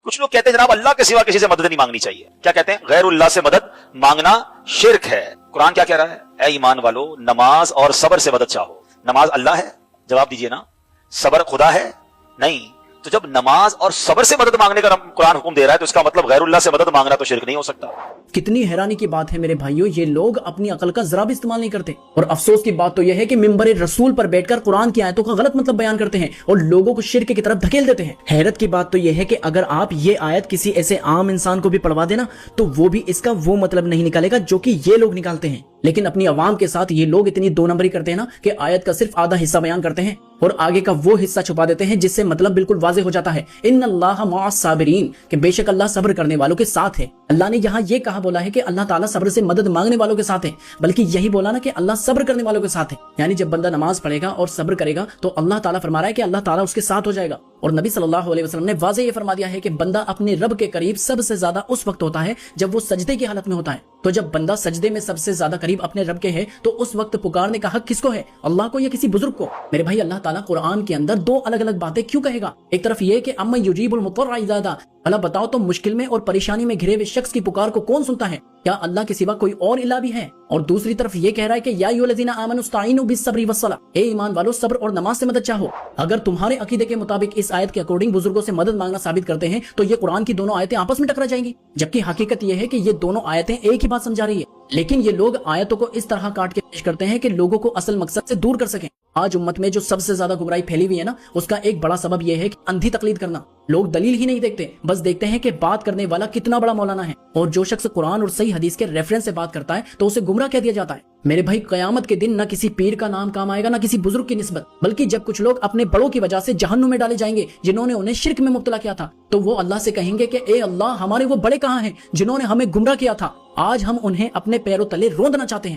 کچھ لوگ کہتے ہیں جناب اللہ کے سوا کسی سے مدد نہیں مانگنی چاہیے. کیا کہتے ہیں؟ غیر اللہ سے مدد مانگنا شرک ہے. قرآن کیا کہہ رہا ہے؟ اے ایمان والو، نماز اور صبر سے مدد چاہو. نماز اللہ ہے؟ جواب دیجئے نا. صبر خدا ہے؟ نہیں. تو جب نماز اور صبر سے مدد مانگنے کا قرآن حکم دے رہا ہے تو اس کا مطلب غیر اللہ سے مدد مانگنا تو شرک نہیں ہو سکتا. کتنی حیرانی کی بات ہے میرے بھائیوں، یہ لوگ اپنی عقل کا ذرا بھی استعمال نہیں کرتے. اور افسوس کی بات تو یہ ہے کہ منبر رسول پر بیٹھ کر قرآن کی آیتوں کا غلط مطلب بیان کرتے ہیں اور لوگوں کو شرک کی طرف دھکیل دیتے ہیں. حیرت کی بات تو یہ ہے کہ اگر آپ یہ آیت کسی ایسے عام انسان کو بھی پڑھوا دینا تو وہ بھی اس کا وہ مطلب نہیں نکالے گا جو کہ یہ لوگ نکالتے ہیں. لیکن اپنی عوام کے ساتھ یہ لوگ اتنی دو نمبری کرتے ہیں نا کہ آیت کا صرف آدھا حصہ بیان کرتے ہیں اور آگے کا وہ حصہ چھپا دیتے ہیں جس سے مطلب بالکل واضح ہو جاتا ہے. ان اللہ مع الصابرین، کہ بے شک اللہ صبر کرنے والوں کے ساتھ ہے. اللہ نے یہاں یہ کہا بولا ہے کہ اللہ تعالیٰ صبر سے مدد مانگنے والوں کے ساتھ ہے، بلکہ یہی بولا نا کہ اللہ صبر کرنے والوں کے ساتھ ہے. یعنی جب بندہ نماز پڑھے گا اور صبر کرے گا تو اللہ تعالیٰ فرما رہا ہے کہ اللہ تعالیٰ اس کے ساتھ ہو جائے گا. اور نبی صلی اللہ علیہ وسلم نے واضح یہ فرما دیا ہے کہ بندہ اپنے رب کے قریب سب سے زیادہ اس وقت ہوتا ہے جب وہ سجدے کی حالت میں ہوتا ہے. تو جب بندہ سجدے میں سب سے زیادہ قریب اپنے رب کے ہے تو اس وقت پکارنے کا حق کس کو ہے؟ اللہ کو یا کسی بزرگ کو؟ میرے بھائی اللہ تعالیٰ قرآن کے اندر دو الگ الگ باتیں کیوں کہے گا؟ ایک طرف یہ کہ اما یجیب المضطر اذا دعا، اللہ بتاؤ تو مشکل میں اور پریشانی میں گھرے ہوئے شخص کی پکار کو کون سنتا ہے؟ کیا اللہ کے سوا کوئی اور الہ بھی ہے؟ اور دوسری طرف یہ کہہ رہا ہے کہ یا ایھا الذین آمنوا استعینوا بالصبر والصلاۃ، اے ایمان والو صبر اور نماز سے مدد چاہو. اگر تمہارے عقیدے کے مطابق اس آیت کے اکارڈنگ بزرگوں سے مدد مانگنا ثابت کرتے ہیں تو یہ قرآن کی دونوں آیتیں آپس میں ٹکرا جائیں گی، جبکہ حقیقت یہ ہے کہ یہ دونوں آیتیں ایک ہی بات سمجھا رہی ہے. لیکن یہ لوگ آیتوں کو اس طرح کاٹ کے پیش کرتے ہیں کہ لوگوں کو اصل مقصد سے دور کر سکیں. آج امت میں جو سب سے زیادہ گمراہی پھیلی ہوئی ہے نا، اس کا ایک بڑا سبب یہ ہے کہ اندھی تقلید کرنا. لوگ دلیل ہی نہیں دیکھتے، بس دیکھتے ہیں کہ بات کرنے والا کتنا بڑا مولانا ہے، اور جو شخص قرآن اور صحیح حدیث کے ریفرنس سے بات کرتا ہے تو اسے گمراہ کہہ دیا جاتا ہے. میرے بھائی قیامت کے دن نہ کسی پیر کا نام کام آئے گا نہ کسی بزرگ کی نسبت، بلکہ جب کچھ لوگ اپنے بڑوں کی وجہ سے جہنم میں ڈالے جائیں گے جنہوں نے انہیں شرک میں مبتلا کیا تھا، تو وہ اللہ سے کہیں گے کہ اے اللہ ہمارے وہ بڑے کہاں ہیں جنہوں نے ہمیں گمراہ کیا تھا؟ آج ہم انہیں اپنے پیروں تلے روندنا چاہتے ہیں.